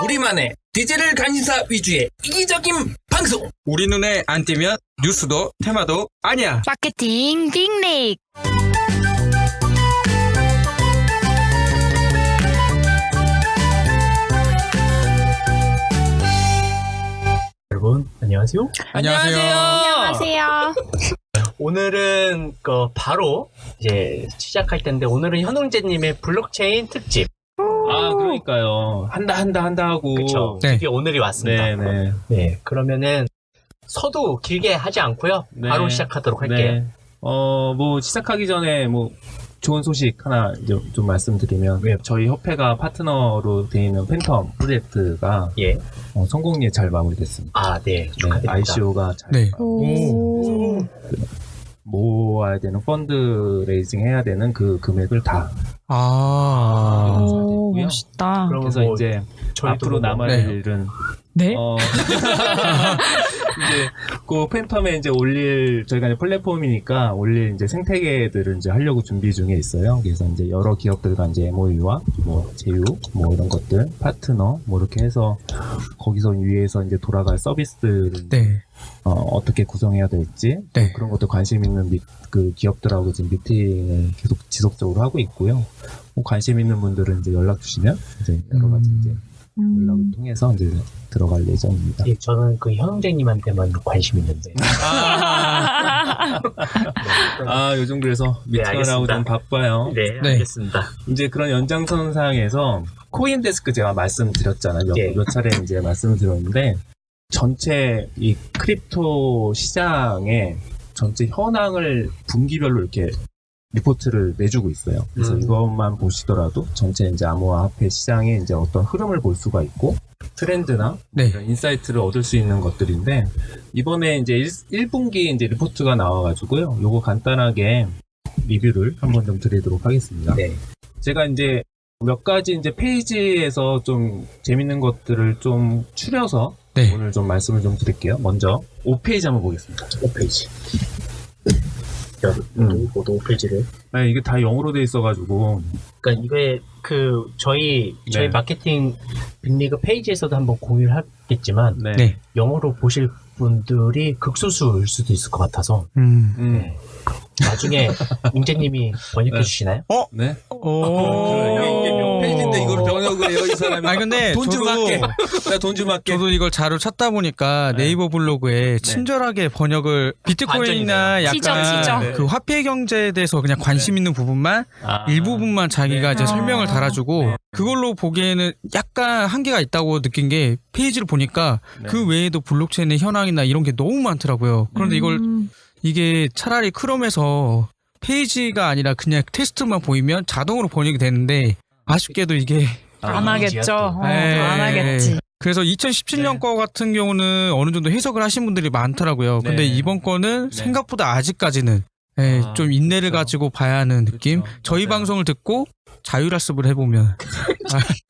우리만의 디지털 관심사 위주의 이기적인 방송. 우리 눈에 안 띄면 뉴스도 테마도 아니야. 마케팅 빅릭. 여러분 안녕하세요. 안녕하세요. 오늘은 바로 이제 시작할 텐데 오늘은 현웅재님의 블록체인 특집. 아, 그러니까요. 한다 하고. 그렇죠. 네. 드디어 오늘이 왔습니다. 네네. 네, 그러면은 서두 길게 하지 않고요. 네. 바로 시작하도록 할게요. 네. 뭐 시작하기 전에 뭐 좋은 소식 하나 이제 좀 말씀드리면, 네. 저희 협회가 파트너로 되어 있는 팬텀 프로젝트가 예. 성공리에 잘 마무리됐습니다. 아, 네. 축하드립니다. ICO가 잘 네. 오. 모아야 되는 펀드레이징 해야 되는 그 금액을 다 오, 됐고요. 멋있다. 그럼 그래서 뭐 이제 저희도 앞으로 뭐- 남아야 네. 될 일은 네? 이제 그 팬텀에 이제 올릴, 저희가 이제 플랫폼이니까 올릴 이제 생태계들을 이제 하려고 준비 중에 있어요. 그래서 이제 여러 기업들과 이제 MOU와 뭐 제휴 뭐 이런 것들, 파트너 뭐 이렇게 해서 거기서 위에서 이제 돌아갈 서비스들을 네. 어떻게 구성해야 될지 네. 그런 것도 관심 있는 그 기업들하고 지금 미팅을 계속 지속적으로 하고 있고요. 뭐 관심 있는 분들은 이제 연락 주시면 이제 여러 가지 이제 연락을 통해서 이제 들어갈 예정입니다. 예, 저는 그 현웅재님한테만 관심 있는데. 요즘 그래서 네, 미팅하고 좀 바빠요. 네, 네. 알겠습니다. 이제 그런 연장선상에서 코인데스크 제가 말씀드렸잖아요. 예. 몇 차례 이제 말씀을 드렸는데, 전체 이 크립토 시장의 전체 현황을 분기별로 이렇게 리포트를 내주고 있어요. 그래서 이것만 보시더라도 전체 이제 암호화폐 시장의 이제 어떤 흐름을 볼 수가 있고, 트렌드나 네. 이런 인사이트를 얻을 수 있는 것들인데, 이번에 이제 1분기 이제 리포트가 나와가지고요. 요거 간단하게 리뷰를 한번 좀 드리도록 하겠습니다. 네. 제가 이제 몇 가지 이제 페이지에서 좀 재밌는 것들을 좀 추려서 네. 오늘 좀 말씀을 좀 드릴게요. 먼저 5페이지 한번 보겠습니다. 5페이지. 모두 5페이지를. 네, 이게 다 영어로 돼 있어가지고. 그러니까 이게 저희 네. 마케팅 빅리그 페이지에서도 한번 공유를 하겠지만 네. 네. 영어로 보실 분들이 극소수일 수도 있을 것 같아서 네. 나중에 웅재님이 번역해 네. 주시나요? 네. 오. 이게 몇 페이지인데 이걸 번역을 해요, 이 사람이. 아니, 근데 돈 좀 저도- 할게. 나 돈 좀 할게. 저도 이걸 자료 찾다 보니까 네. 네이버 블로그에 친절하게 번역을 비트코인이나 지정, 약간 지정. 그 화폐 경제에 대해서 그냥 관심 있는 부분만 아. 일부분만 자기가 네. 이제 설명을 달아주고 네. 그걸로 보기에는 약간 한계가 있다고 느낀 게 페이지를 보니까 네. 그 외에도 블록체인의 현황이나 이런 게 너무 많더라고요. 그런데 이게 차라리 크롬에서 페이지가 아니라 그냥 텍스트만 보이면 자동으로 번역이 되는데 아쉽게도 이게 안 하겠죠. 네. 안 하겠지. 그래서 2017년 네. 거 같은 경우는 어느 정도 해석을 하신 분들이 많더라고요. 근데 네. 이번 거는 네. 생각보다 아직까지는 좀 인내를 그렇죠. 가지고 봐야 하는 느낌. 그렇죠. 저희 맞아요. 방송을 듣고 자율학습을 해보면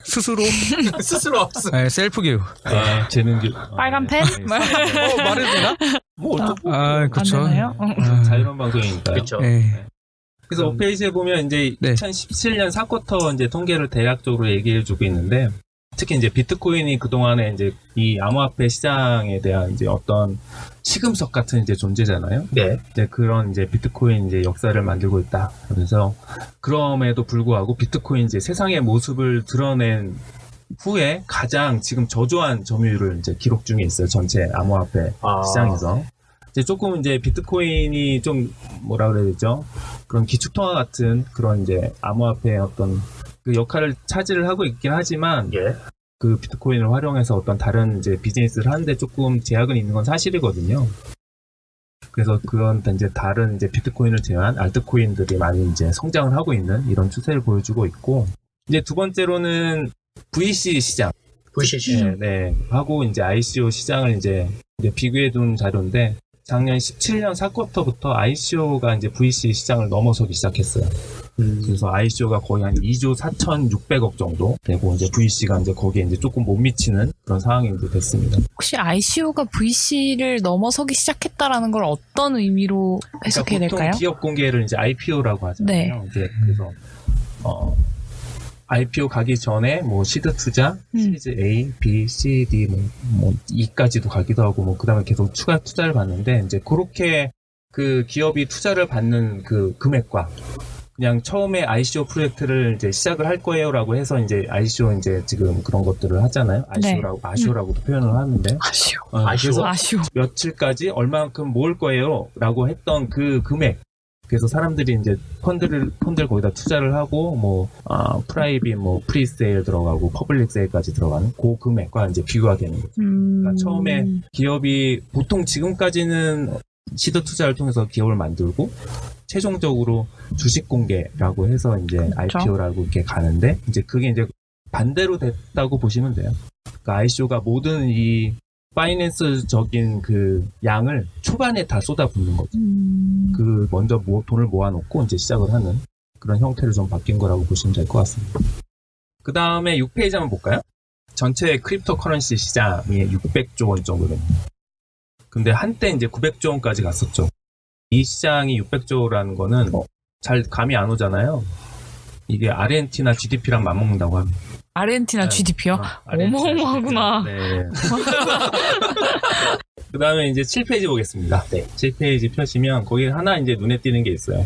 스스로 스스로 없어. 셀프 교육. 재능 빨간 펜? 말해도 되나? 뭐 어쩌고. 아, 그쵸. 안 되나요? 자유로운 방송이니까요. 그렇죠. 네. 그래서 5페이지에 보면 이제 네. 2017년 4쿼터 이제 통계를 대략적으로 얘기해주고 있는데, 특히 이제 비트코인이 그동안에 이제 이 암호화폐 시장에 대한 이제 어떤 시금석 같은 이제 존재잖아요. 네. 이제 그런 이제 비트코인 이제 역사를 만들고 있다. 그래서 그럼에도 불구하고 비트코인 이제 세상의 모습을 드러낸 후에 가장 지금 저조한 점유율을 이제 기록 중에 있어요. 전체 암호화폐 시장에서. 이제 조금 이제 비트코인이 좀 뭐라 그래야 되죠? 그런 기축통화 같은 그런 이제 암호화폐의 어떤 그 역할을 차지를 하고 있긴 하지만, 예. 그 비트코인을 활용해서 어떤 다른 이제 비즈니스를 하는데 조금 제약은 있는 건 사실이거든요. 그래서 그런 이제 다른 이제 비트코인을 제외한 알트코인들이 많이 이제 성장을 하고 있는 이런 추세를 보여주고 있고, 이제 두 번째로는 VC 시장. VC. 네. 하고 이제 ICO 시장을 이제 비교해 둔 자료인데, 작년 17년 4쿼터부터 ICO가 이제 VC 시장을 넘어서기 시작했어요. 그래서 ICO가 거의 한 2조 4,600억 정도 되고, 이제 VC가 이제 거기에 이제 조금 못 미치는 그런 상황이 이제 됐습니다. 혹시 ICO가 VC를 넘어서기 시작했다라는 걸 어떤 의미로 해석해야 그러니까 보통 될까요? 기업 공개를 이제 IPO라고 하잖아요. 네. 이제 그래서 IPO 가기 전에 뭐 시드 투자, 시리즈 A, B, C, D 뭐 E까지도 가기도 하고 뭐 그다음에 계속 추가 투자를 받는데 이제 그렇게 그 기업이 투자를 받는 그 금액과 그냥 처음에 ICO 프로젝트를 이제 시작을 할 거예요라고 해서 이제 ICO 이제 지금 그런 것들을 하잖아요. 아시오라고도 표현을 하는데. 아쉬워. 그래서 아쉬워. 며칠까지 얼마만큼 모을 거예요라고 했던 그 금액. 그래서 사람들이 이제 펀드를 거기다 투자를 하고 프라이빗 프리세일 들어가고 퍼블릭 세일까지 들어가는 그 금액과 이제 비교가 되는 거죠. 그러니까 처음에 기업이 보통 지금까지는 시드 투자를 통해서 기업을 만들고 최종적으로 주식 공개라고 해서 이제 그렇죠. IPO라고 이렇게 가는데 이제 그게 이제 반대로 됐다고 보시면 돼요. 그러니까 ICO가 모든 이 파이낸스적인 그 양을 초반에 다 쏟아붓는 거죠. 그 먼저 돈을 모아놓고 이제 시작을 하는 그런 형태로 좀 바뀐 거라고 보시면 될 것 같습니다. 그 다음에 6페이지 한번 볼까요? 전체 크립토 커런시 시장이 600조 원 정도 됩니다. 근데 한때 이제 900조 원까지 갔었죠. 이 시장이 600조라는 거는 잘 감이 안 오잖아요. 이게 아르헨티나 GDP랑 맞먹는다고 합니다. 아르헨티나 GDP요? 어마어마하구나. 네. 그 다음에 이제 7페이지 보겠습니다. 네. 7페이지 펴시면 거기 하나 이제 눈에 띄는 게 있어요.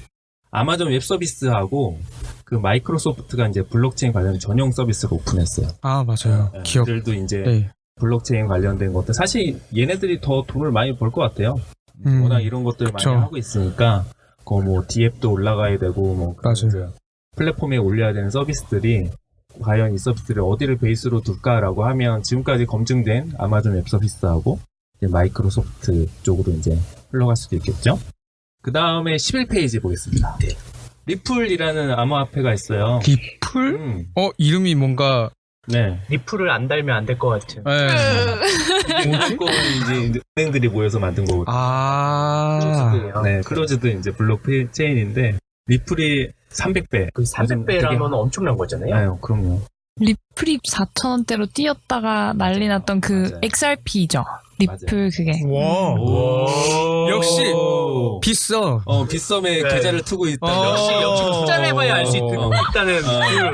아마존 웹 서비스하고 그 마이크로소프트가 이제 블록체인 관련 전용 서비스를 오픈했어요. 아, 맞아요. 기억. 들도 이제 네. 블록체인 관련된 것들. 사실 얘네들이 더 돈을 많이 벌 것 같아요. 워낙 이런 것들 그쵸. 많이 하고 있으니까, D앱도 올라가야 되고, 맞아요. 플랫폼에 올려야 되는 서비스들이 과연 이 서비스를 어디를 베이스로 둘까라고 하면 지금까지 검증된 아마존 웹 서비스하고 이제 마이크로소프트 쪽으로 이제 흘러갈 수도 있겠죠. 그 다음에 11페이지 보겠습니다. 리플이라는 암호화폐가 있어요. 리플? 이름이 뭔가 네. 리플을 안 달면 안 될 것 같은. 이거는 이제 은행들이 모여서 만든 거거든요. 아. 클로즈드 이제 블록체인인데 리플이 300배. 그 300배라면 엄청난 거잖아요. 아유, 그럼요. 리플이 4,000원대로 뛰었다가 난리 났던 그 맞아요. XRP죠. 리플 그게. 와. 역시 오. 비싸. 빗썸에 네. 계좌를 트고 있다. 역시 투자를 해봐야 알 수 있다는.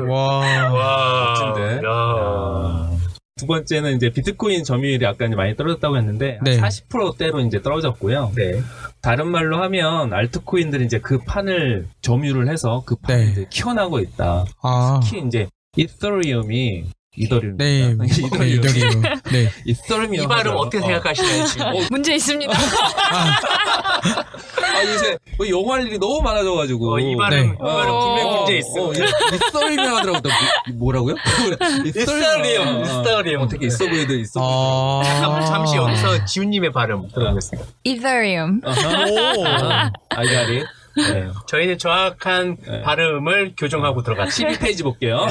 와. 멋진데. 야. 두 번째는 이제 비트코인 점유율이 아까 이제 많이 떨어졌다고 했는데 네. 40%대로 이제 떨어졌고요. 네. 다른 말로 하면 알트코인들이 이제 그 판을 점유를 해서 그 판을 네. 이제 키워나가고 있다. 아. 특히 이제 이더리움이 이더리움. 네. 이더리움. 네. 이더리움. 이 발음 어떻게 생각하시나요, 지금? 문제 있습니다. 요새 뭐 영어할 일이 너무 많아져가지고. 이 발음, 네. 이 발음 분명 문제 있어. 이더리움 하더라고. 뭐라고요? 이더리움. 되게 있어 보이든 있어 아. 잠시 여기서 지훈님의 발음 들어보겠습니다. 이더리움. 보이든. 아이가리. 네. 저희는 정확한 발음을 교정하고 들어갔습니다. 12페이지 볼게요.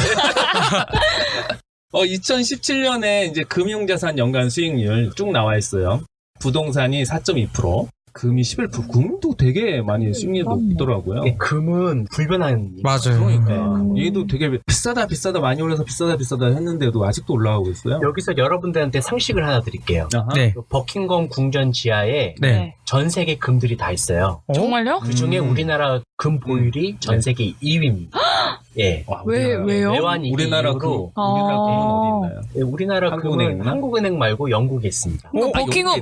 2017년에 이제 금융자산 연간 수익률 쭉 나와 있어요. 부동산이 4.2%, 금이 11%. 금도 되게 많이 수익률이 높더라고요. 금은 불변한. 맞아요. 그러니까 얘도 되게 비싸다 많이 올라서 비싸다 했는데도 아직도 올라가고 있어요. 여기서 여러분들한테 상식을 하나 드릴게요. 아하. 네. 버킹엄 궁전 지하에 네. 전 세계 금들이 다 있어요. 정말요? 그 중에 우리나라 금 보율이 전 세계 2위입니다. 예. 와, 왜요? 외환 위기 우리나라 이후로 우리나라 금은 어디 있나요? 예, 우리나라 한국은행 금은 있나? 한국은행 말고 영국에 있습니다.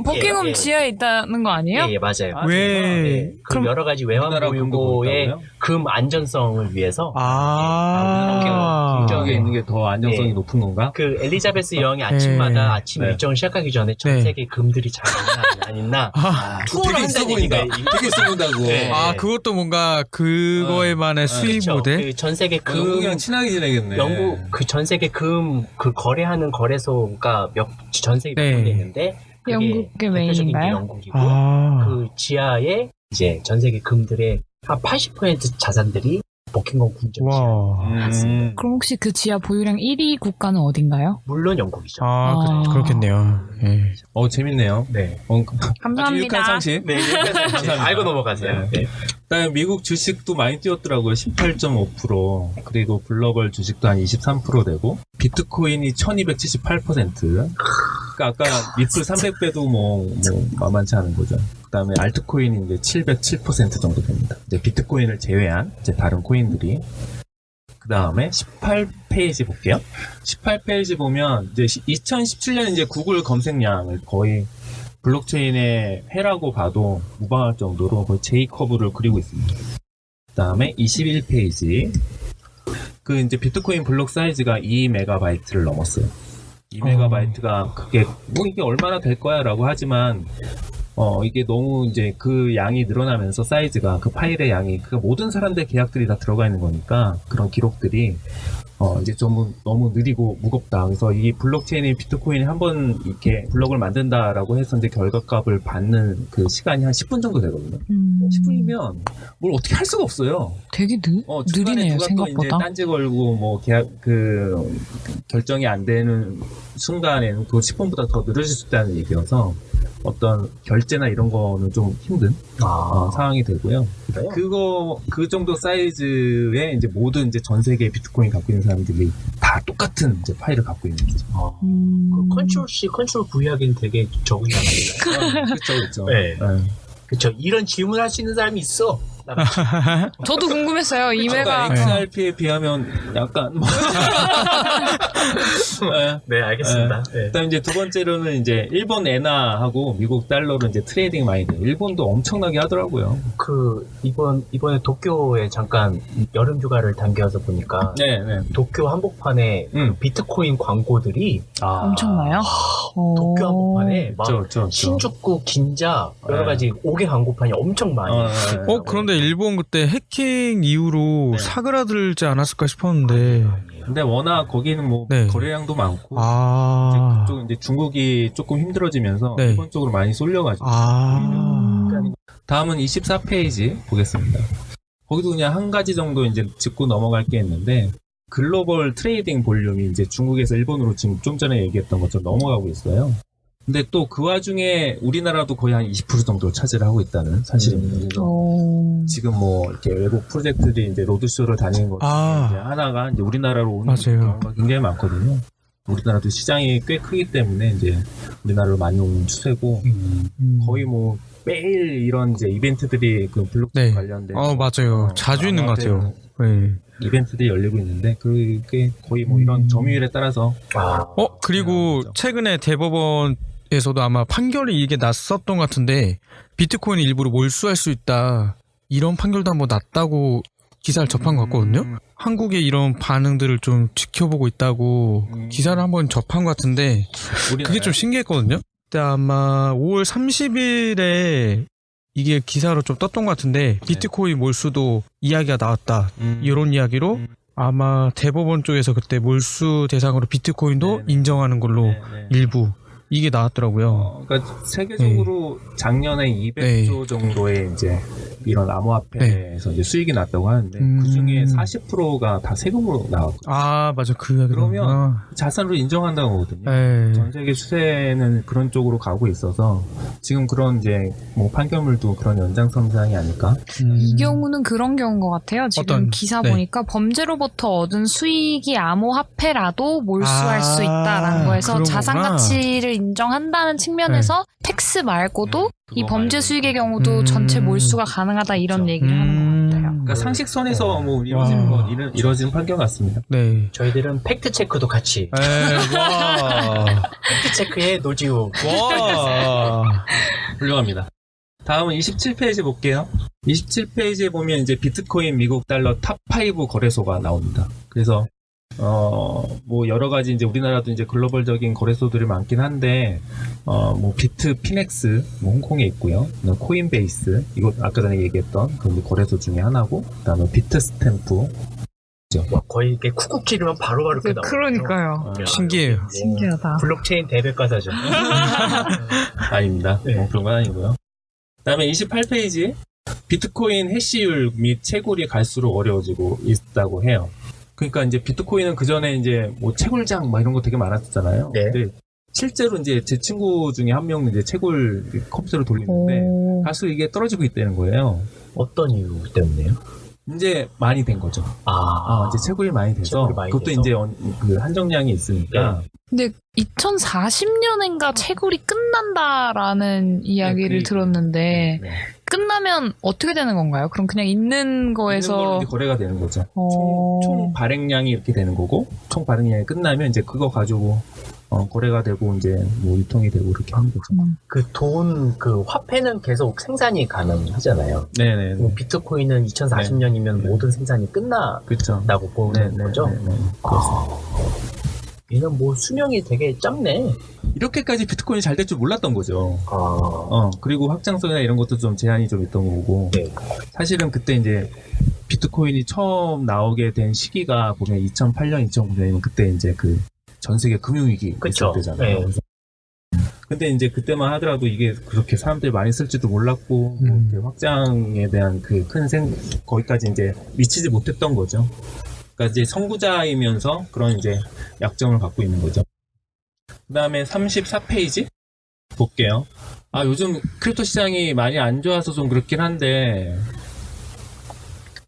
버킹엄 예. 지하에 있다는 거 아니에요? 예, 맞아요. 왜? 네, 그럼 여러 가지 외환 우리나라 금도 보유고의 그렇다고요? 금 안전성을 위해서 아. 저쪽에 있는 게 더 안정성이 네. 높은 건가? 그 엘리자베스 여왕이 아침마다 아침 네. 일정을 시작하기 전에 전 네. 세계 금들이 잘 있나 안 있나 아. 투어를 되게 있어 한다는 보인다. 얘기가 되게 있어 보인다고. 네. 아, 그것도 뭔가 그거에만의 수입 그렇죠. 모델? 그 전 세계 금 영국이랑 친하게 지내겠네. 영국 그 전 세계 금 그 거래하는 거래소가 전 세계 몇 네. 군데 있는데 그게 영국의 대표적인 게 메인인가요? 영국이고 아. 그 지하에 이제 전 세계 금들의 한 80% 자산들이 버킹엄 궁전 지하. 와. 그럼 혹시 그 지하 보유량 1위 국가는 어딘가요? 물론 영국이죠. 아, 아. 그렇겠네요. 예. 재밌네요. 네. 아주 유익한 감사합니다. 상식. 네, 감사합니다. 알고 넘어가세요. 네. 그다음에 미국 주식도 많이 뛰었더라고요. 18.5%. 그리고 글로벌 주식도 한 23% 되고 비트코인이 1278%. 그러니까 아까 리플 300배도 뭐 만만치 않은 거죠. 그다음에 알트코인이 이제 707% 정도 됩니다. 이제 비트코인을 제외한 이제 다른 코인들이. 그 다음에 18페이지 볼게요. 18페이지 보면 이제 2017년 이제 구글 검색량을 거의 블록체인의 해라고 봐도 무방할 정도로 거의 J커브를 그리고 있습니다. 그 다음에 21페이지. 그 이제 비트코인 블록 사이즈가 2MB를 넘었어요. 2MB가 그게 뭐 이게 얼마나 될 거야 라고 하지만 이게 너무 이제 그 양이 늘어나면서 사이즈가 그 파일의 양이 그 모든 사람들 계약들이 다 들어가 있는 거니까 그런 기록들이 이제 좀 너무 느리고 무겁다. 그래서 이 블록체인이 비트코인이 한번 이렇게 블록을 만든다라고 해서 이제 결과값을 받는 그 시간이 한 10분 정도 되거든요. 10분이면 뭘 어떻게 할 수가 없어요. 되게 중간에 느리네요, 누가 또 생각보다. 이제 딴지 걸고 뭐 계약 결정이 안 되는 순간에는 그 10분보다 더 늘어질 수 있다는 얘기여서 어떤 결제나 이런 거는 좀 힘든 상황이 되고요. 그 정도 사이즈의 이제 모든 이제 전 세계 비트코인 갖고 있는 사람들이 다 똑같은 이제 파일을 갖고 있는 거죠. 그 컨트롤 C, 컨트롤 V 하기는 되게 적은 양 아닌가요? 그렇죠. 네. 그렇죠. 이런 질문을 할 수 있는 사람이 있어. 저도 궁금했어요. 아까 이메가 XRP에 비하면 약간 네, 알겠습니다. 네. 그다음 이제 두 번째로는 이제 일본 엔화하고 미국 달러로 이제 트레이딩 많이 돼요. 일본도 엄청나게 하더라고요. 이번에 도쿄에 잠깐 여름 휴가를 당겨서 보니까 네. 도쿄 한복판에 그 비트코인 광고들이 엄청나요? 도쿄 한복판에 막 그렇죠. 신주쿠, 긴자 여러 가지 5개 광고판이 엄청 많이 있어요. 그런데 일본 그때 해킹 이후로 네. 사그라들지 않았을까 싶었는데. 근데 워낙 거기는 뭐 네. 거래량도 많고 아. 이제 그쪽 이제 중국이 조금 힘들어지면서 네. 일본 쪽으로 많이 쏠려가지고 다음은 24페이지 보겠습니다. 거기도 그냥 한 가지 정도 이제 짚고 넘어갈 게 있는데 글로벌 트레이딩 볼륨이 이제 중국에서 일본으로 지금 좀 전에 얘기했던 것처럼 넘어가고 있어요. 근데 또 그 와중에 우리나라도 거의 한 20% 정도 차지를 하고 있다는 사실입니다. 그래서 지금 뭐 이렇게 외국 프로젝트들이 이제 로드쇼를 다니는 것 중에 이제 하나가 이제 우리나라로 오는 맞아요. 경우가 굉장히 많거든요. 우리나라도 시장이 꽤 크기 때문에 이제 우리나라로 많이 오는 추세고 거의 뭐 매일 이런 이제 이벤트들이 그 블록체인 네. 관련된 맞아요. 자주 있는 것 같아요. 네. 이벤트들이 열리고 있는데 그게 거의 뭐 이런 점유율에 따라서 그리고 그렇죠. 최근에 대법원에서도 아마 판결이 이게 났었던 것 같은데 비트코인 일부러 몰수할 수 있다 이런 판결도 한번 났다고 기사를 접한 것 같거든요. 한국의 이런 반응들을 좀 지켜보고 있다고 기사를 한번 접한 것 같은데 그게 좀 신기했거든요. 그때 아마 5월 30일에 이게 기사로 좀 떴던 것 같은데 비트코인 몰수도 이야기가 나왔다 이런 이야기로 아마 대법원 쪽에서 그때 몰수 대상으로 비트코인도 네네. 인정하는 걸로 일부 이게 나왔더라고요. 그러니까 세계적으로 작년에 200조 정도의 이제 이런 암호화폐에서 이제 수익이 났다고 하는데 그 중에 40%가 다 세금으로 나왔고 맞아 그 이야기. 그러면 자산으로 인정한다고 하거든요. 전 세계 추세는 그런 쪽으로 가고 있어서 지금 그런 이제 뭐 판결물도 그런 연장선상이 아닐까? 이 경우는 그런 경우인 것 같아요. 지금 기사 보니까 범죄로부터 얻은 수익이 암호화폐라도 몰수할 수 있다라는 거에서 그런 자산 거구나. 가치를 인정한다는 측면에서 텍스 말고도 이 범죄 수익의 경우도 전체 몰수가 가능하다 이런 그렇죠. 얘기를 하는 것 같아요. 그러니까 상식선에서 뭐 이루어진 판결 같습니다. 네. 저희들은 팩트 체크도 같이 와. 팩트 체크에 노지우. 와. 훌륭합니다. 다음은 27페이지 볼게요. 27페이지에 보면 이제 비트코인 미국 달러 탑5 거래소가 나옵니다. 그래서 뭐 여러 가지 이제 우리나라도 이제 글로벌적인 거래소들이 많긴 한데 뭐 비트 피넥스 뭐 홍콩에 있고요. 코인베이스 이거 아까 전에 얘기했던 그 거래소 중에 하나고 그다음에 비트 스탬프 거의 이렇게 쿡쿡 찌르면 바로바로 이렇게 나오죠. 그러니까요. 신기해요. 신기하다. 블록체인 대백과사죠. 아닙니다. 네. 뭐 그런 건 아니고요. 그다음에 28페이지 비트코인 해시율 및 채굴이 갈수록 어려워지고 있다고 해요. 그러니까 이제 비트코인은 그 전에 이제 뭐 채굴장 막 이런 거 되게 많았었잖아요. 네. 근데 실제로 이제 제 친구 중에 한 명은 이제 채굴 컴퓨터를 돌리는데 갈수록 이게 떨어지고 있다는 거예요. 어떤 이유 때문에요? 이제 많이 된 거죠. 이제 채굴이 많이 돼서 채굴이 많이 그것도 돼서. 이제 그 한정량이 있으니까. 근데 2040년인가 채굴이 끝난다라는 이야기를 그 들었는데 네. 끝나면 어떻게 되는 건가요? 그럼 그냥 있는 거에서 있는 걸로 이제 거래가 되는 거죠. 어. 총 발행량이 이렇게 되는 거고, 총 발행량이 끝나면 이제 그거 가지고 거래가 되고 이제 뭐 유통이 되고 이렇게 하는 거죠. 그 화폐는 계속 생산이 가능하잖아요. 네네. 그럼 비트코인은 2040년이면 네. 모든 생산이 끝난다고 그렇죠. 보는 거죠. 네네. 얘는 뭐 수명이 되게 짧네. 이렇게까지 비트코인이 잘 될 줄 몰랐던 거죠. 아, 그리고 확장성이나 이런 것도 좀 제한이 좀 있던 거고. 네. 사실은 그때 이제 비트코인이 처음 나오게 된 시기가 보면 2008년, 2009년이면 그때 이제 그 전 세계 금융위기 그쵸. 있을 때잖아요. 네. 그래서 근데 이제 그때만 하더라도 이게 그렇게 사람들이 많이 쓸지도 몰랐고, 뭐 이렇게 확장에 대한 그 큰 거기까지 이제 미치지 못했던 거죠. 그러니까 이제 선구자이면서 그런 이제 약점을 갖고 있는 거죠. 그 다음에 34페이지 볼게요. 요즘 크립토 시장이 많이 안 좋아서 좀 그렇긴 한데,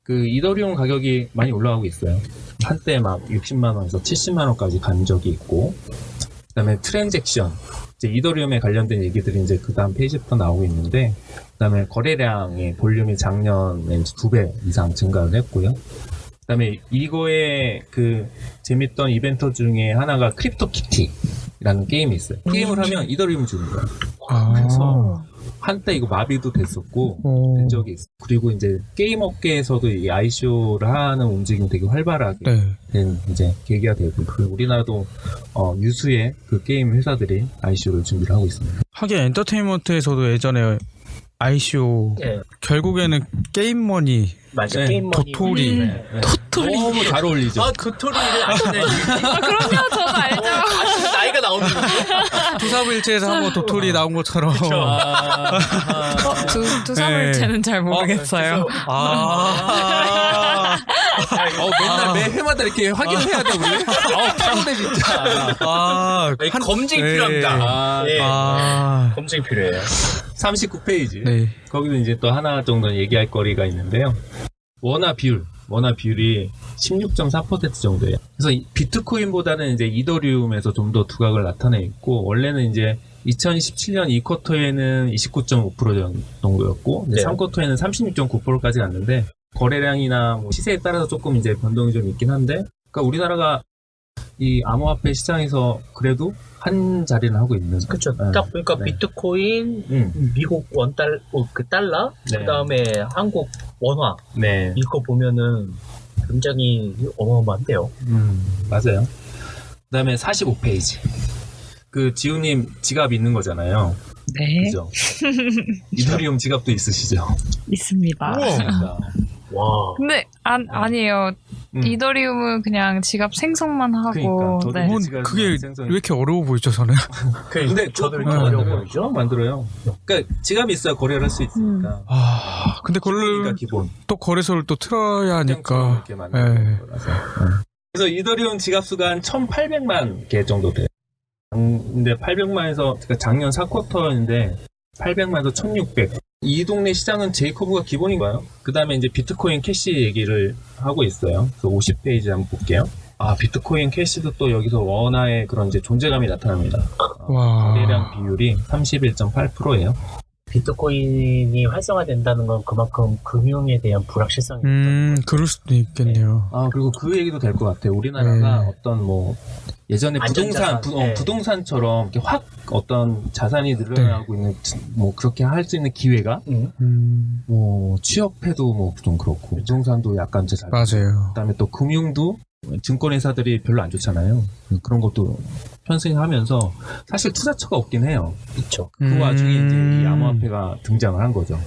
그 이더리움 가격이 많이 올라가고 있어요. 한때 막 60만원에서 70만원까지 간 적이 있고, 그 다음에 트랜잭션, 이제 이더리움에 관련된 얘기들이 이제 그 다음 페이지부터 나오고 있는데, 그 다음에 거래량의 볼륨이 작년에 2배 이상 증가를 했고요. 그 다음에 이거에 그 재밌던 이벤트 중에 하나가 크립토 키티라는 게임이 있어요. 게임을 하면 이더리움 주는 거예요. 그래서 한때 이거 마비도 됐었고, 된 적이 있어요. 그리고 이제 게임 업계에서도 이 ICO를 하는 움직임이 되게 활발하게 네. 된 이제 계기가 되고, 그리고 우리나라도 유수의 그 게임 회사들이 ICO를 준비를 하고 있습니다. 하긴 엔터테인먼트에서도 예전에 ICO 네. 결국에는 게임머니 맞아. 네. 게임머니. 도토리. 네. 너무 잘 어울리죠. 도토리를 아시네. 그럼요, 저도 알죠. 나이가 나오는 거죠. 두사부일체에서 한번 도토리 나온 것처럼. 두사물체는 잘 모르겠어요. 맨날 매 회마다 이렇게 확인해야 돼, 우리. 편데 진짜. 검증이 네. 필요합니다. 네. 검증이 필요해요. 39페이지. 네. 거기도 이제 또 하나 정도 얘기할 거리가 있는데요. 원화 비율이 16.4% 정도예요. 그래서 비트코인보다는 이제 이더리움에서 좀 더 두각을 나타내 있고, 원래는 이제 2017년 2쿼터에는 29.5% 정도였고, 이제 네. 3쿼터에는 36.9%까지 갔는데, 거래량이나 뭐 시세에 따라서 조금 이제 변동이 좀 있긴 한데, 그러니까 우리나라가 이 암호화폐 시장에서 그래도 한 자리는 하고 있는. 그렇죠. 네. 딱 보니까 네. 비트코인, 미국 달러, 네. 그 다음에 한국 원화 네. 이거 보면은 굉장히 어마어마한데요. 맞아요. 그 다음에 45페이지. 그 지우님 지갑 있는 거잖아요. 네, 그죠? 이더리움 지갑도 있으시죠? 있습니다. 그러니까. 와. 근데 아니에요. 이더리움은 그냥 지갑 생성만 하고. 그러니까, 저도 네. 이제 지갑 그게 생성이- 왜 이렇게 어려워 보이죠, 저는? 근데 저도 그거 이렇게 어려워 만들어요. 보이죠? 만들어요. 그러니까 지갑이 있어야 거래를 할 수 있으니까. 근데 그러니까 그걸 기본. 또 거래소를 또 틀어야 확장처럼 하니까. 이렇게 만드는 네. 거라서. 그래서 이더리움 지갑 수가 한 1,800만 개 정도 돼요. 근데 800만에서 그러니까 작년 4쿼터인데 800만에서 1,600. 이 동네 시장은 제이코브가 기본인가요? 그 다음에 이제 비트코인 캐시 얘기를 하고 있어요. 그래서 50페이지 한번 볼게요. 비트코인 캐시도 또 여기서 원화의 그런 이제 존재감이 나타납니다. 와. 거래량 비율이 31.8%예요. 비트코인이 활성화된다는 건 그만큼 금융에 대한 불확실성이 그럴 수도 있겠네요. 그리고 그 얘기도 될 것 같아요. 우리나라가 네. 어떤 뭐 예전에 안전자산, 네. 부동산처럼 이렇게 확 어떤 자산이 늘어나고 있는 뭐 그렇게 할 수 있는 기회가 뭐 취업해도 뭐 좀 그렇고 부동산도 약간 잘 맞아요. 그다음에 또 금융도 증권회사들이 별로 안 좋잖아요. 그런 것도 편승하면서 사실 투자처가 없긴 해요. 있죠. 그 와중에 이제 이 암호화폐가 등장을 한 거죠.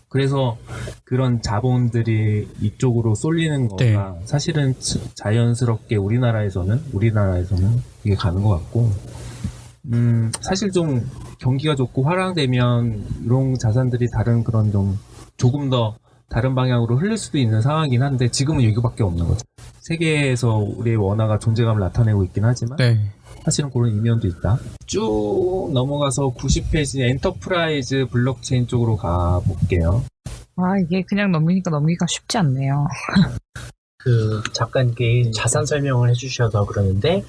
그래서 그런 자본들이 이쪽으로 쏠리는 거가 네. 사실은 자연스럽게 우리나라에서는 이게 가는 것 같고, 사실 좀 경기가 좋고 화랑되면 이런 자산들이 다른 그런 좀 조금 더 다른 방향으로 흘릴 수도 있는 상황이긴 한데 지금은 여기밖에 없는 거죠. 세계에서 우리의 원화가 존재감을 나타내고 있긴 하지만 네. 사실은 그런 이면도 있다. 쭉 넘어가서 90페이지 엔터프라이즈 블록체인 쪽으로 가볼게요. 이게 그냥 넘기기가 쉽지 않네요. 그 작가님께 자산 설명을 해주셔서 그러는데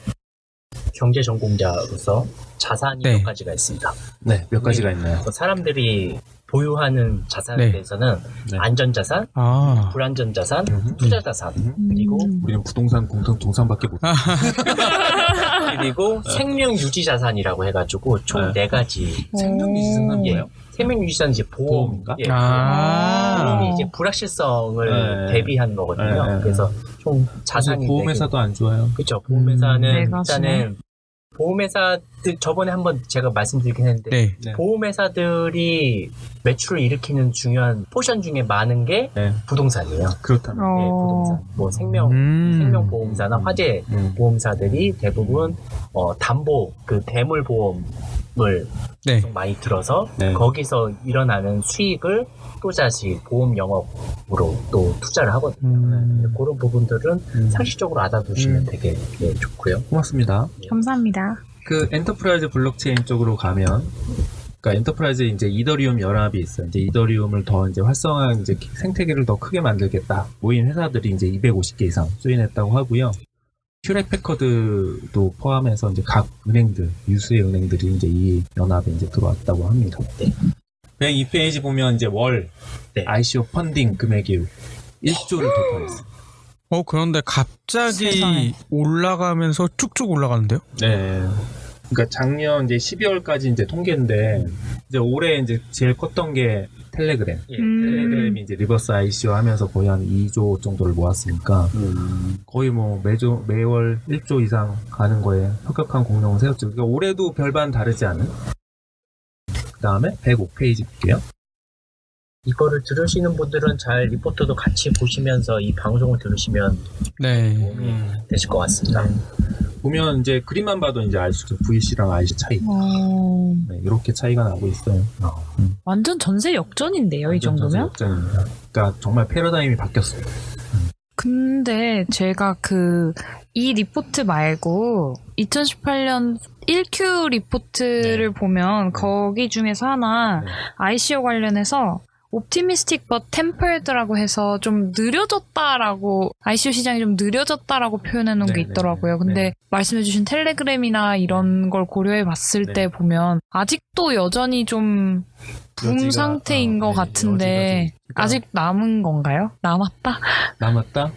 경제 전공자로서 자산이 네. 몇 가지가 있습니다. 네, 몇 가지가 있나요? 사람들이 보유하는 자산에 네. 대해서는 네. 안전자산, 아. 불안전자산, 투자자산, 그리고 우리는 부동산 동산밖에 못. 그리고 생명유지자산이라고 해가지고 총 네. 4가지. 생명유지자산 예. 뭐예요? 생명유지자산 이제 보험인가? 예. 아. 보험이 이제 불확실성을 네. 대비한 거거든요. 네. 그래서 총 자산이 보험회사도 안 좋아요. 그렇죠. 보험회사는 네 가지네. 일단은 보험회사들 저번에 한번 제가 말씀드리긴 했는데 네. 네. 보험회사들이 매출을 일으키는 중요한 포션 중에 많은 게 네. 부동산이에요. 그렇다면. 네, 부동산. 뭐 생명보험사나 화재 보험사들이 대부분 담보 그 대물 보험을 네. 좀 많이 들어서 네. 거기서 일어나는 수익을 또 다시 보험 영업으로 또 투자를 하거든요. 그런 부분들은 상식적으로 알아두시면 되게 좋고요. 고맙습니다. 감사합니다. 그 엔터프라이즈 블록체인 쪽으로 가면, 그러니까 엔터프라이즈 이제 이더리움 연합이 있어요. 이제 이더리움을 더 이제 활성화한 이제 생태계를 더 크게 만들겠다. 모인 회사들이 이제 250개 이상 조인했다고 하고요. 큐렉 패커드도 포함해서 이제 각 은행들, 유수의 은행들이 이제 이 연합에 이제 들어왔다고 합니다. 네. 102페이지 보면 이제 월 네. ICO 펀딩 금액이 1조를 돌파했어요. 그런데 갑자기 세상에. 올라가면서 쭉쭉 올라가는데요? 네. 그러니까 작년 이제 12월까지 이제 통계인데 이제 올해 이제 제일 컸던 게 텔레그램. 예. 텔레그램이 이제 리버스 ICO 하면서 거의 한 2조 정도를 모았으니까 거의 뭐 매월 1조 이상 가는 거에 합격한 공룡을 세웠죠. 그러니까 올해도 별반 다르지 않은. 그 다음에 105페이지 볼게요. 이거를 들으시는 분들은 잘 리포트도 같이 보시면서 이 방송을 들으시면 네. 도움이 되실 것 같습니다. 보면 이제 그림만 봐도 이제 알 수 있죠. VC랑 IC 차이. 네, 이렇게 차이가 나고 있어요. 완전 전세 역전인데요, 이 정도면? 역전입니다. 그러니까 정말 패러다임이 바뀌었어요. 근데 제가 이 리포트 말고 2018년 1Q 리포트를 보면 거기 중에서 하나 네. ICO 관련해서 optimistic but tempered라고 해서 좀 느려졌다라고 ICO 시장이 좀 느려졌다라고 표현해 놓은 게 네네네. 있더라고요. 근데 네. 말씀해주신 텔레그램이나 이런 걸 고려해 봤을 네. 때 보면 아직도 여전히 좀 붐 여지가, 상태인 것 네, 같은데 여지가 좀 있다. 아직 남은 건가요? 남았다? 남았다?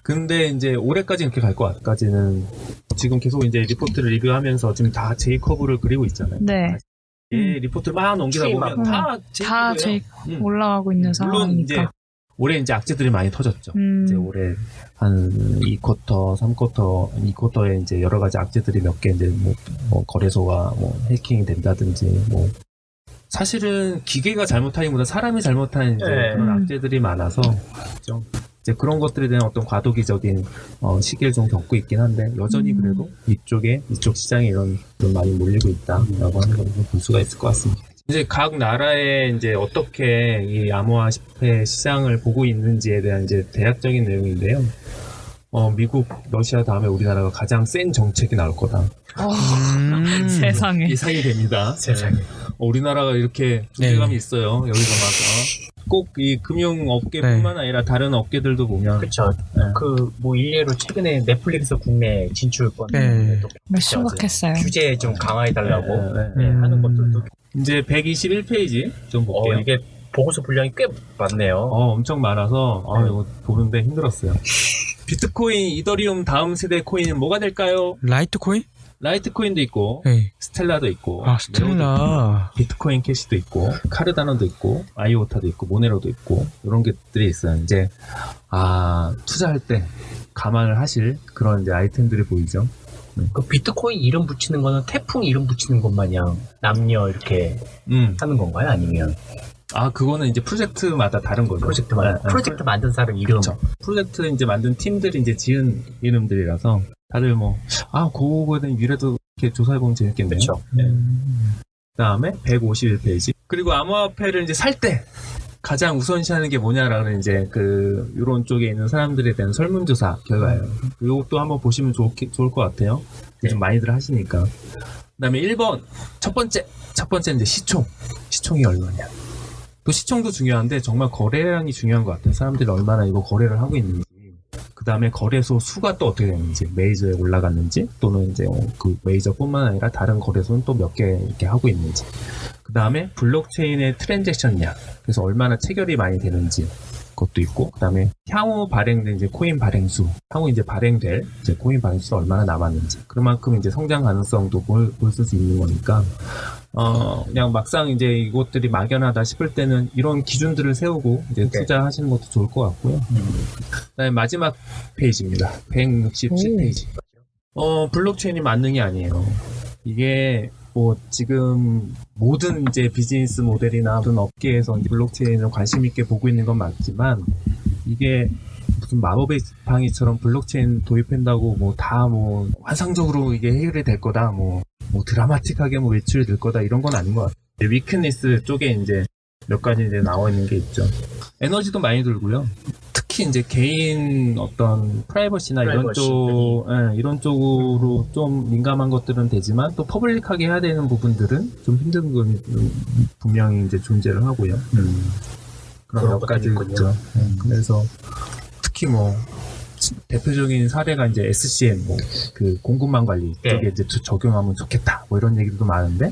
근데 이제 올해까지 이렇게 갈 것 같까지는 지금 계속 이제 리포트를 리뷰하면서 지금 다 J커브를 그리고 있잖아요. 네. 이 리포트를 막 넘기다 보면 다 다 J커브예요. 올라가고 있는 물론 이제 상황이니까. 올해 이제 악재들이 많이 터졌죠. 이제 올해 한 2쿼터, 3쿼터, 2쿼터에 이제 여러 가지 악재들이 몇 개 이제 뭐 거래소가 뭐 해킹이 된다든지 뭐 사실은 기계가 잘못하기보다 사람이 잘못한 이제 네. 그런 악재들이 많아서 좀 이제 그런 것들에 대한 어떤 과도기적인 시기를 좀 겪고 있긴 한데 여전히 그래도 이쪽 시장에 이런 좀 많이 몰리고 있다라고 하는 걸 볼 수가 있을 것 같습니다. 이제 각 나라에 이제 어떻게 이 암호화 10회 시장을 보고 있는지에 대한 이제 대략적인 내용인데요. 미국, 러시아 다음에 우리나라가 가장 센 정책이 나올 거다. 세상에. 예상이 됩니다. 세상에. 우리나라가 이렇게 존재감이 있어요. 여기서 막 꼭 이 금융업계뿐만 아니라 다른 업계들도 보면 그렇죠. 네. 뭐 일례로 최근에 넷플릭스 국내 진출권 네. 심각했어요. 규제 좀 강화해달라고 네. 하는 것들도 이제 121페이지 좀 볼게요. 이게 보고서 분량이 꽤 많네요. 엄청 많아서 이거 보는데 힘들었어요. 비트코인, 이더리움 다음 세대 코인은 뭐가 될까요? 라이트코인? 라이트코인도 있고 네. 스텔라도 있고 스텔라. 비트코인 캐시도 있고 카르다노도 있고 아이오타도 있고 모네로도 있고 이런 것들이 있어요. 이제 투자할 때 감안을 하실 그런 이제 아이템들이 보이죠. 그 비트코인 이름 붙이는 거는 태풍 이름 붙이는 것 마냥 남녀 이렇게 하는 건가요? 아니면 그거는 이제 프로젝트마다 다른 거죠. 프로젝트 만든 사람 이름. 그렇죠. 프로젝트 이제 만든 팀들이 이제 지은 이름들이라서 다들 그거에 대한 미래도 이렇게 조사해보면 재밌겠네요. 그렇죠. 그 다음에 151페이지. 그리고 암호화폐를 이제 살 때 가장 우선시하는 게 뭐냐라는 이제 이런 쪽에 있는 사람들에 대한 설문조사 결과예요. 이것도 한번 보시면 좋을 것 같아요. 요즘 많이들 하시니까. 그 다음에 1번. 첫 번째 이제 시총이 얼마냐. 또 시총도 중요한데 정말 거래량이 중요한 것 같아요. 사람들이 얼마나 이거 거래를 하고 있는지. 그 그다음에 거래소 수가 또 어떻게 되는지, 메이저에 올라갔는지, 또는 이제 그 메이저뿐만 아니라 다른 거래소는 또 몇 개 이렇게 하고 있는지. 그다음에 블록체인의 트랜잭션량, 그래서 얼마나 체결이 많이 되는지 그것도 있고, 그다음에 향후 발행된 이제 코인 발행수, 향후 이제 발행될 이제 코인 발행수가 얼마나 남았는지, 그만큼 이제 성장 가능성도 볼 수 있는 거니까. 그냥 막상 이제 이것들이 막연하다 싶을 때는 이런 기준들을 세우고 이제 투자하시는 것도 좋을 것 같고요. 그다음에 마지막 페이지입니다. 167페이지. 블록체인이 만능이 아니에요. 이게 뭐 지금 모든 이제 비즈니스 모델이나 모든 업계에서 이제 블록체인을 관심 있게 보고 있는 건 맞지만, 이게 무슨 마법의 지팡이처럼 블록체인 도입한다고 뭐 다 뭐 환상적으로 이게 해결이 될 거다, 뭐 드라마틱하게 뭐 외출이 될 거다, 이런 건 아닌 것 같아요. 위크니스 쪽에 이제 몇 가지 이제 나와 있는 게 있죠. 에너지도 많이 들고요. 특히 이제 개인 어떤 프라이버시나 이런 쪽으로 좀 민감한 것들은 되지만, 또 퍼블릭하게 해야 되는 부분들은 좀 힘든 건 분명히 이제 존재를 하고요. 그런 몇 가지 있죠. 그래서 특히 뭐 대표적인 사례가 이제 SCM, 뭐 그 공급망 관리 쪽에 이제 적용하면 좋겠다, 뭐 이런 얘기도 많은데,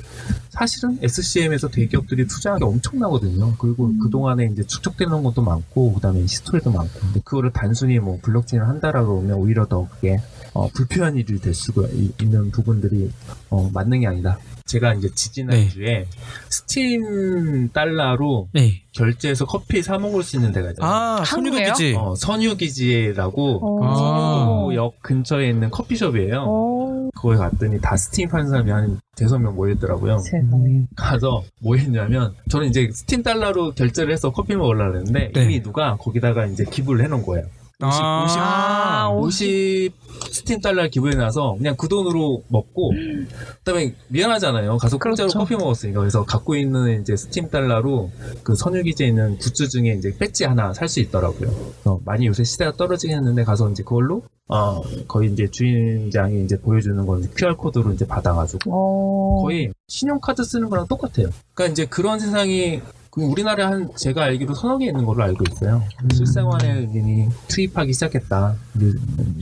사실은 SCM에서 대기업들이 투자하는 게 엄청나거든요. 그리고 그 동안에 이제 축적되는 것도 많고, 그다음에 히스토리도 많고, 근데 그거를 단순히 뭐 블록체인을 한다라고 하면 오히려 더 그게 불필요한 일이 될 수가 있는 부분들이 만능이 아니다. 제가 이제 지지난주에 스팀 달러로 결제해서 커피 사 먹을 수 있는 데가 있잖아요. 선유기지. 선유기지라고 선유역 근처에 있는 커피숍이에요. 거기 갔더니 다 스팀 파는 사람이 한 5명 모였더라고요. 가서 뭐 했냐면, 저는 이제 스팀 달러로 결제를 해서 커피 먹으려고 했는데, 이미 누가 거기다가 이제 기부를 해놓은 거예요. 50 스팀 달러를 기부해놔서 그냥 그 돈으로 먹고, 그다음에 미안하잖아요. 가서 공짜로 커피 먹었으니까. 그래서 갖고 있는 이제 스팀 달러로 그 선유기지에 있는 굿즈 중에 이제 배지 하나 살 수 있더라고요. 그래서 많이 요새 시대가 떨어지긴 했는데, 가서 이제 그걸로 거의 이제 주인장이 이제 보여주는 건 QR 코드로 이제 받아가지고 거의 신용카드 쓰는 거랑 똑같아요. 그러니까 이제 그런 세상이 우리나라에 제가 알기로 서너 개 있는 걸로 알고 있어요. 실생활에 이미 투입하기 시작했다.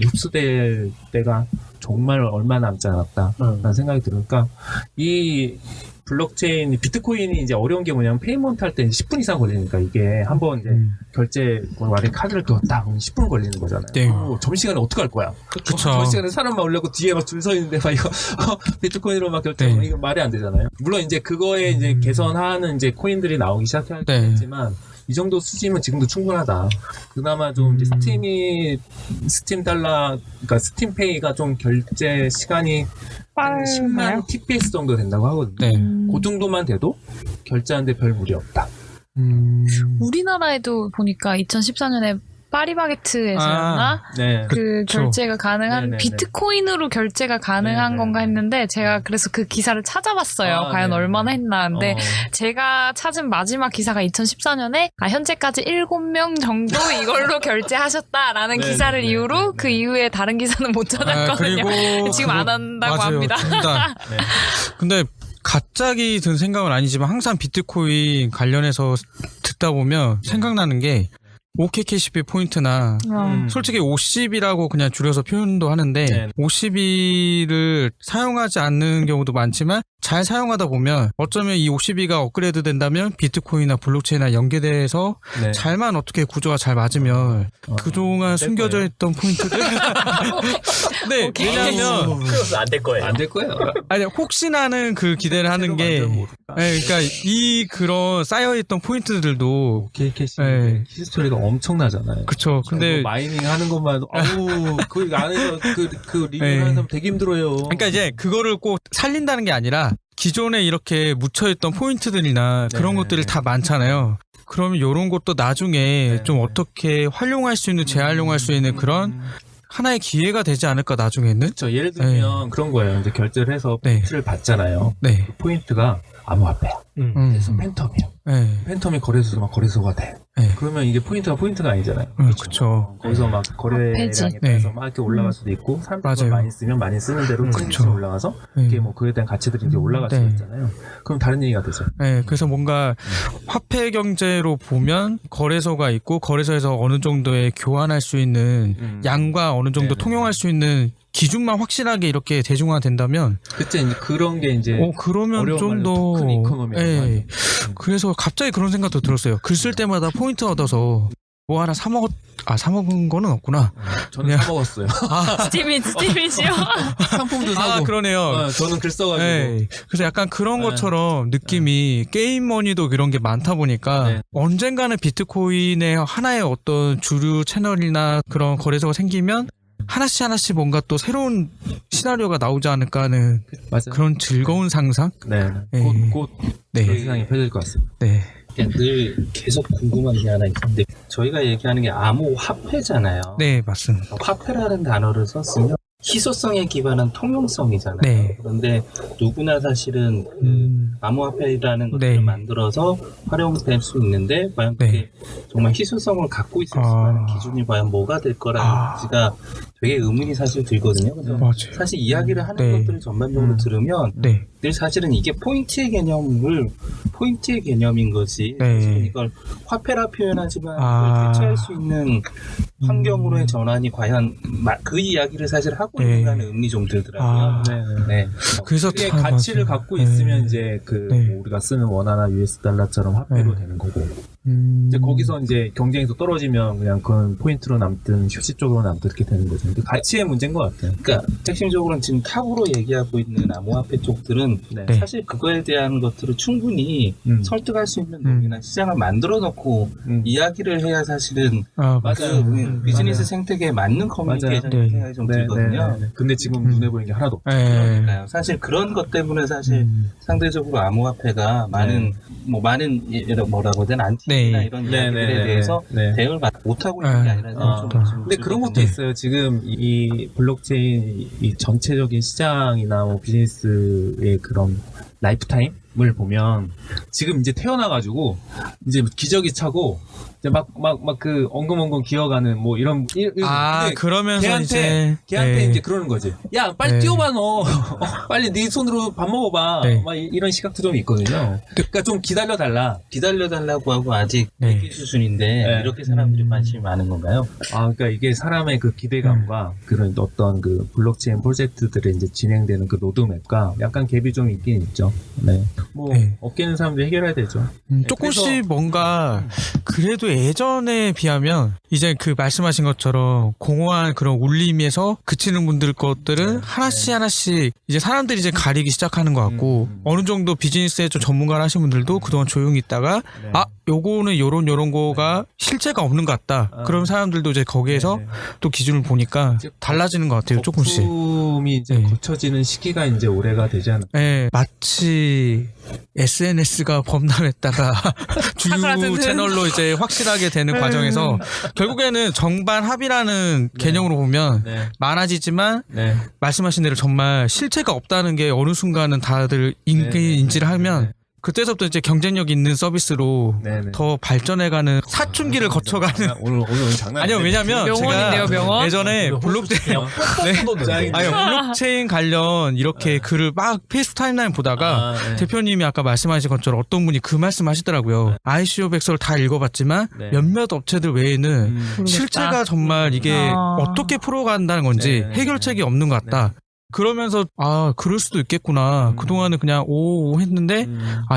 흡수될 때가 정말 얼마 남지 않았다라는 생각이 들으니까, 이 블록체인, 비트코인이 이제 어려운 게 뭐냐면, 페이먼트 할 때 10분 이상 걸리니까, 이게 한번 이제 결제 말에 카드를 그었다 그럼 10분 걸리는 거잖아요. 점심시간에 어떻게 할 거야? 점심시간에 사람만 올려고 뒤에 막 줄 서 있는데 막 이거 비트코인으로 막 결제하면 이거 말이 안 되잖아요. 물론 이제 그거에 이제 개선하는 이제 코인들이 나오기 시작했지만, 이 정도 수지면 지금도 충분하다. 그나마 좀 이제 스팀 달러, 그러니까 스팀페이가 좀 결제 시간이 한 10만 TPS 정도 된다고 하거든요. 그 정도만 돼도 결제하는데 별 무리 없다. 우리나라에도 보니까 2014년에 파리바게트에서였나? 그 결제가 가능한, 비트코인으로 결제가 가능한 건가 했는데, 제가 그래서 그 기사를 찾아봤어요. 과연 얼마나 했나. 근데 제가 찾은 마지막 기사가 2014년에 현재까지 7명 정도 이걸로 결제하셨다라는 기사를 이후로 그 이후에 다른 기사는 못 찾았거든요. 지금 안 한다고 합니다. 근데 갑자기 든 생각은 아니지만, 항상 비트코인 관련해서 듣다 보면 생각나는 게, OKKCP 포인트나 솔직히 50이라고 그냥 줄여서 표현도 하는데 50이를 사용하지 않는 경우도 많지만, 잘 사용하다 보면 어쩌면 이 52가 업그레이드 된다면 비트코인이나 블록체인이나 연계돼서 잘만 어떻게 구조가 잘 맞으면 그동안 숨겨져 있던 포인트들 네, 왜냐하면 안 될 거예요. 안 될 거예요. 아니, 혹시나는 그 기대를 하는 게, 그러니까 이 그런 쌓여있던 포인트들도 OKKCP 히스토리가 엄청나잖아요. 그쵸. 근데 마이닝 하는 것만 그 안에서 그 리뷰하는 사람 되게 힘들어요. 그러니까 이제 그거를 꼭 살린다는 게 아니라, 기존에 이렇게 묻혀있던 포인트들이나 그런 것들이 다 많잖아요. 그러면 이런 것도 나중에 좀 어떻게 활용할 수 있는, 재활용할 수 있는 그런 하나의 기회가 되지 않을까, 나중에는. 그렇죠. 예를 들면 그런 거예요. 이제 결제를 해서 포인트를 받잖아요. 그 포인트가 암호화폐야. 그래서 음. 팬텀이야. 네. 팬텀이 거래소만 거래소가 돼. 네. 그러면 이게 포인트가 아니잖아요. 그쵸. 거기서 막 거래량에 화폐지. 따라서 네. 막 이렇게 올라갈 수도 있고 사람들이 맞아요. 그걸 많이 쓰면 많이 쓰는 대로 그쵸. 포인트가 올라가서 이게 뭐 그에 대한 가치들이 이제 올라갈 네. 수 있잖아요. 그럼 다른 얘기가 되죠. 네, 그래서 뭔가 화폐 경제로 보면 거래소가 있고 거래소에서 어느 정도의 교환할 수 있는 양과 어느 정도 네네. 통용할 수 있는 기준만 확실하게 이렇게 대중화된다면 그때 이제 그런 게 이제 그러면 어려운 좀 말로 더 토큰 이코노미라고 예. 하죠. 그래서 갑자기 그런 생각도 들었어요. 글 쓸 때마다 포인트 얻어서 뭐 하나 사 먹은 거는 없구나. 저는 그냥- 사 먹었어요. 스티비시요? 상품도 사고. 그러네요. 저는 글 써가지고. 네. 그래서 약간 그런 네. 것처럼 느낌이 게임 머니도 그런 게 많다 보니까 네. 언젠가는 비트코인의 하나의 어떤 주류 채널이나 그런 거래소가 생기면 하나씩 뭔가 또 새로운 시나리오가 나오지 않을까 하는 맞아요. 그런 즐거운 상상? 네. 네. 곧 네. 그런 세상이 펼쳐질 것 같습니다. 네. 늘 계속 궁금한 게 하나 있는데 저희가 얘기하는 게 암호화폐잖아요. 네, 맞습니다. 화폐라는 단어를 썼으면 희소성에 기반한 통용성이잖아요. 네. 그런데 누구나 사실은 그 암호화폐라는 것들을 네. 만들어서 활용될 수 있는데 과연 그게 네. 정말 희소성을 갖고 있을 수 있는 기준이 과연 뭐가 될 거라는지가 되게 의문이 사실 들거든요. 그래서 맞아요. 사실 이야기를 하는 네. 것들을 전반적으로 들으면 네. 늘 사실은 이게 포인트의 개념인 거지. 네. 사실은 이걸 화폐라 표현하지만 아. 그걸 대체할 수 있는 환경으로의 전환이 과연 그 이야기를 사실 하고 네. 있는가는 의문이 좀 들더라고요. 아. 네. 네. 그래서 그게 다 가치를 맞아요. 갖고 네. 있으면 이제 네. 뭐 우리가 쓰는 원화나 US 달러처럼 화폐로 네. 되는 거고. 이제 거기서 이제 경쟁에서 떨어지면 그냥 그건 포인트로 남든 휴식적으로 남든 이렇게 되는 거죠. 근데 가치의 문제인 것 같아요. 그러니까 핵심적으로는 지금 탑으로 얘기하고 있는 암호화폐 쪽들은 네. 사실 그거에 대한 것들을 충분히 설득할 수 있는 논리나 시장을 만들어 놓고 이야기를 해야 사실은 아, 맞아요. 비즈니스 맞아요. 생태계에 맞는 커뮤니케이션 네. 생각이 좀 들거든요. 근데 지금 눈에 보이는 게 하나도 없죠. 네. 그러니까요. 사실 그런 것 때문에 사실 상대적으로 암호화폐가 많은 뭐라고 해야 되나 안티나 네. 이런 이야기들에 대해서 대응을 못하고 있는 게 아니라 좀 근데 그런 것도 있어요. 지금 이 블록체인 이 전체적인 시장이나 뭐 비즈니스의 그런 라이프타임을 보면 지금 이제 태어나가지고 이제 기저귀 차고 이제 막 그 엉금엉금 기어가는 뭐 이런 근데 그러면서 이제 걔한테 네. 이제 그러는 거지. 야 빨리 네. 뛰어봐 너. 빨리 네 손으로 밥 먹어봐. 네. 막 이런 시각도 좀 있거든요. 그러니까 좀 기다려달라고 하고 아직 네. 얘기 수준인데 네. 이렇게 사람들이 관심이 많은 건가요? 그러니까 이게 사람의 그 기대감과 그런 어떤 그 블록체인 프로젝트들이 이제 진행되는 그 로드맵과 약간 갭이 좀 있긴 있죠. 네. 뭐 네. 업계는 사람들이 해결해야 되죠. 조금씩 그래서- 뭔가 그래도 예전에 비하면 이제 그 말씀하신 것처럼 공허한 그런 울림에서 그치는 분들 것들은 하나씩 이제 사람들이 이제 가리기 시작하는 것 같고 어느 정도 비즈니스에 좀 전문가를 하신 분들도 그동안 조용히 있다가 네. 요거는 요런 거가 실체가 없는 것 같다. 그럼 사람들도 이제 거기에서 네. 또 기준을 보니까 이제 달라지는 것 같아요. 조금씩. 거품이 이제 네. 고쳐지는 시기가 이제 올해가 되지 않을까. 네, 마치 SNS가 범람했다가 주류 사그라드는. 채널로 이제 확실하게 되는 과정에서 결국에는 정반 합이라는 개념으로 보면 네. 많아지지만 네. 말씀하신 대로 정말 실체가 없다는 게 어느 순간은 다들 인지를 하면 그때서부터 이제 경쟁력 있는 서비스로 네네. 더 발전해가는 사춘기를 거쳐가는 오늘 장난 아니요 왜냐면 명언인데요, 제가 명언? 예전에 블록체인 블록체인 관련 이렇게 글을 막 페이스북 타임라인 보다가 대표님이 아까 말씀하신 것처럼 어떤 분이 그 말씀 하시더라고요. ICO 백서를 다 읽어봤지만 네. 몇몇 업체들 외에는 실체가 정말 이게 어떻게 풀어간다는 건지 네. 해결책이 없는 것 같다. 그러면서 그럴 수도 있겠구나. 그동안은 그냥 오 했는데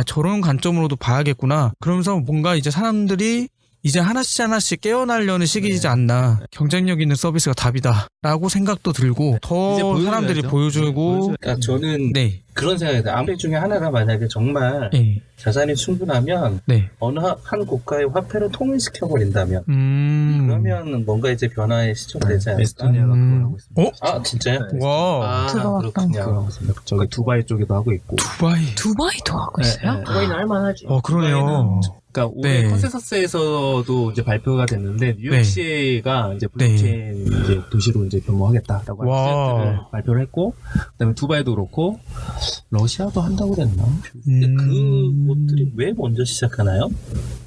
저런 관점으로도 봐야겠구나. 그러면서 뭔가 이제 사람들이 이제 하나씩 깨어나려는 시기이지 않나. 경쟁력 있는 서비스가 답이다라고 생각도 들고 더 이제 사람들이 보여줘야죠. 보여주고 그러니까 저는 네. 그런 생각이 들어요. 암호화폐 중에 하나가 만약에 정말 네. 자산이 충분하면 네. 어느 한 국가의 화폐로 통일시켜버린다면 그러면 뭔가 이제 변화에 시점되지 않을까? 에스토니아가 그걸 하고 있습니다. 진짜요? 네. 와. 들어왔다. 그걸 그렇군요. 하고 있습니다. 저기 두바이 쪽에도 하고 있고. 두바이도 하고 있어요? 두바이는 할만하지. 그러네요. 그러니까 올해 네. 컨센서스에서도 이제 발표가 됐는데 뉴욕시가 이제 블록체인 이제 도시로 이제 변모하겠다라고 와. 하는 프로젝트를 발표를 했고, 그다음에 두바이도 그렇고, 러시아도 한다고 그랬나? 근데 그 옷들이 왜 먼저 시작하나요?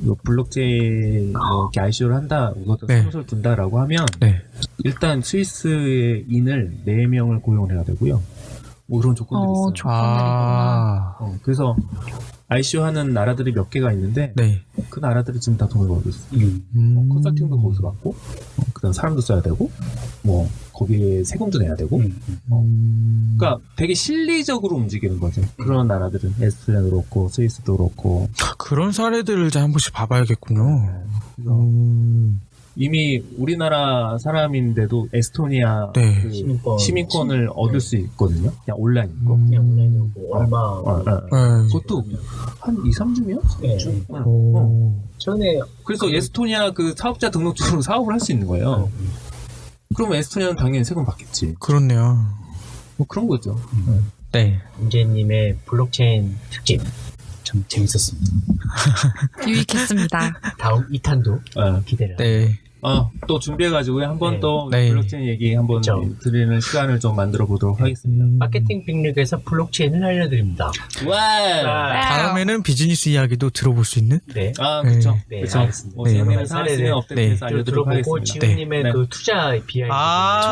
이 블록체인 이렇게 ICO를 한다, 이것도 네. 사무소를 둔다라고 하면 네. 일단 스위스의 인을 4명을 고용을 해야 되고요. 뭐 이런 조건들이 있어요. 조건들이구나. 그래서 ICO 하는 나라들이 몇 개가 있는데 네. 그 나라들이 지금 다 돈을 벌고 있어. 컨설팅도 거기서 받고, 그다음 사람도 써야 되고, 뭐 거기에 세금도 내야 되고. 그러니까 되게 실리적으로 움직이는 거죠. 그런 나라들은 에스토니아도 그렇고 스위스도 그렇고. 그런 사례들을 이제 한 번씩 봐봐야겠군요. 그래서 이미 우리나라 사람인데도 에스토니아 네. 그 시민권을 얻을 수 있거든요. 그냥 온라인으로. 그냥 온라인으로 뭐 얼마 네. 그것도 한 2, 3주면? 네. 전에 그래서 에스토니아 그 사업자 등록증으로 사업을 할 수 있는 거예요. 그럼 에스토니아는 당연히 세금 받겠지. 그렇네요. 뭐 그런 거죠. 네. 임재님의 블록체인 특집 참 재밌었습니다. 유익했습니다. 다음 2탄도 기대를 네. 또 준비해가지고 한번 네. 또 네. 블록체인 얘기 한번 그렇죠. 드리는 시간을 좀 만들어 보도록 하겠습니다. 마케팅 빅리그에서 블록체인을 알려드립니다. 와! 다음에는 비즈니스 이야기도 들어볼 수 있는? 네. 그렇죠. 네, 그렇죠. 알겠습니다. 뭐 네. 재미있는 사례를 업데이트해서 네. 알려드리도록 들어보고 하겠습니다. 지훈님의 네. 그 투자 비하인드.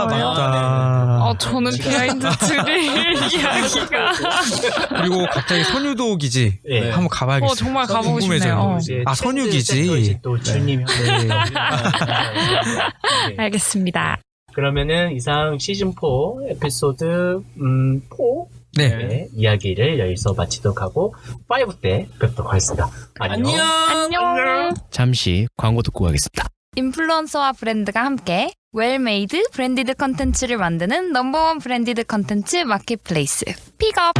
저요? 맞다. 저는 비하인드 드릴 이야기가. 그리고 갑자기 선유도 기지 네. 한번 가봐야겠어요. 정말 가보고 궁금해져요. 싶네요. 아, 선유기지. 또 지훈님이 네. 네. 알겠습니다. 그러면은 이상 시즌 4 에피소드 4 네. 네, 이야기를 여기서 마치도록 하고 5 때 뵙도록 하겠습니다. 안녕. 안녕. 잠시 광고 듣고 가겠습니다. 인플루언서와 브랜드가 함께 웰메이드 브랜디드 컨텐츠를 만드는 넘버원 브랜디드 컨텐츠 마켓플레이스 픽업.